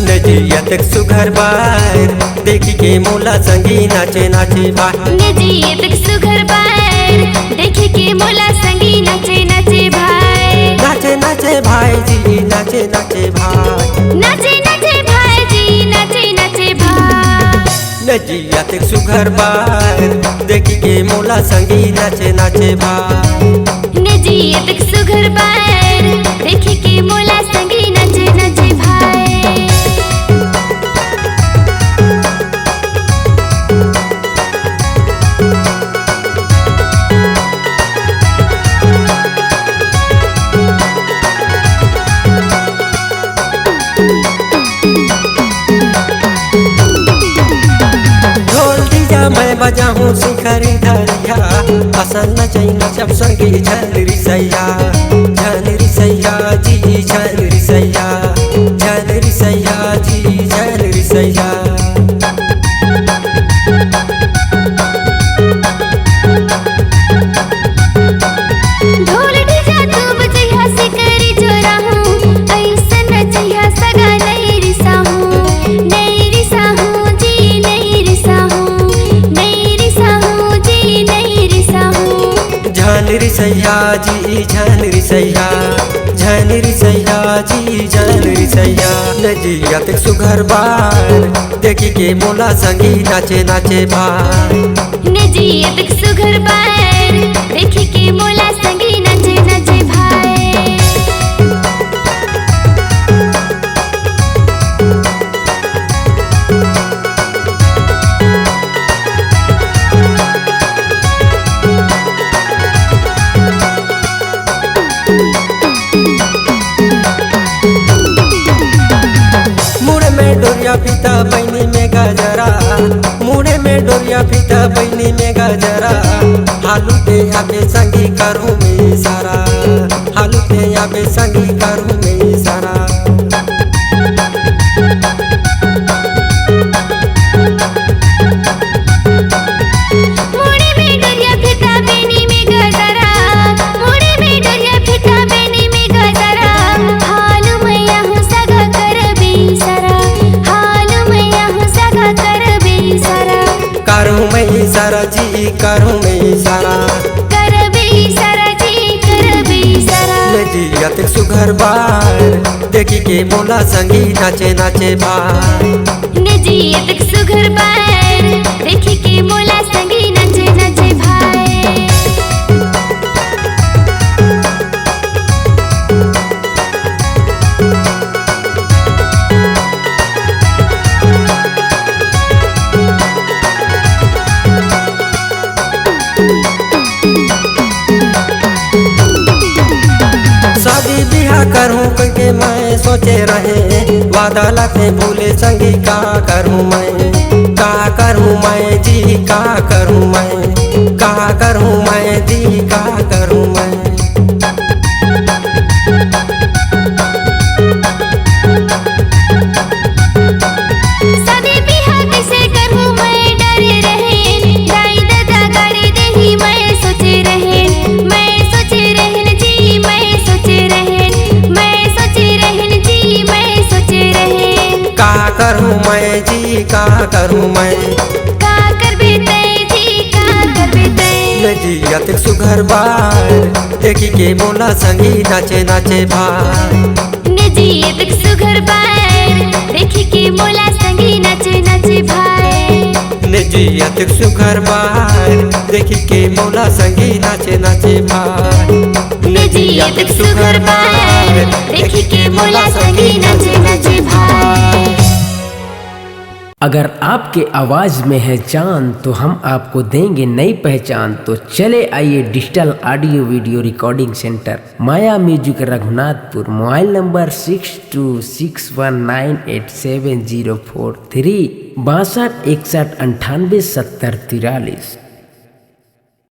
नजियत सुघर बार देखी के मोला संगी नाचे नाचे भाई। नजियत सुघर बार देखी के मोला संगी नाचे नाचे भाई। नाचे नाचे भाई जी नाचे नाचे भाई। नाचे नाचे भाई जी नाचे नाचे भाई। नजियत सुघर बार देखी के मोला संगी नाचे नाचे भाई। नजियत सुघर बार देखी के मोला संगी नाचे नाचे भाई। मैं बजाऊं शिखर धरिया पसंद नचैना जब संगी झनरी सैया। झनरी सैया जी झनरी सैया। झनरी सैया जी झनरी सैया। ढोल ढिजा तू बजैया शिकरी जोरा हूँ ऐसा नचैया सगा नहीं रिसा हूँ। नहीं रिसा हूँ जी नहीं रिसा हूँ। नहीं रिसा हूँ जी नहीं रिसा हूँ। झनरी सैया जी झनरी सैया। झनरी सैया जी झनरी सैया। नजियत सुघर बार देखी के मोला संगी नाचे नाचे भाई। नजियत सुघर बार देखी के मोला संगी नाचे नाचे भाई। मुड़े में डोरिया फीता बैनी में गजरा। मुड़े में डोरिया फीता बैनी में गजरा। हालू पे आके संगी करूँ में सारा। हालू पे आके संगी करूँ में सारा। मुड़े में डोरिया फीता बैनी में गजरा। मुड़े में डोरिया फीता बैनी में गजरा। हालू मैया हूँ सगा कर बेसरा। हालू मैया हूँ सगा कर बेसरा। करूँ में सारा जी करूँ में सारा। कर बेसरा जी कर बेसरा। नजियत सुघर बार देखी के मोला संगी नाचे नाचे भाई। नजियत सुघर बार देखी के मोला संगी नाचे नाचे भाई। शादी बिहा करूँ करके मैं सोचे रहे। वादा लाते भूले संगी का करूँ मैं। का करूँ मैं जी का करूँ मैं। का करूँ मैं जी का करूँ मैं। शादी बिहा कैसे करूँ मैं डरे रहे। दाई दादा गाड़ी देही मैं सोचे रहे। मैं सोचे रहन जी मैं सोचे रहन। मैं सोचे रहन जी मैं सोचे रहन। का करूँ मैं जी का करूँ मैं। का कर बेटे जी का कर बेटे। नजियत सुघर बार देखी के मोला संगी नाचे नाचे भाई। नजियत सुघर बार देखी के मोला संगी नाचे नाचे भाई। नजियत सुघर बार देखी के मोला संगी नाचे नाचे भाई। नजियत सुघर बार देखी के मोला संगी नाचे नाचे भाई। अगर आपके आवाज़ में है जान तो हम आपको देंगे नई पहचान। तो चले आइए digital audio video recording centre Maya music Raghunathpur. Mobile number 6261987043 62 61 98 70 43।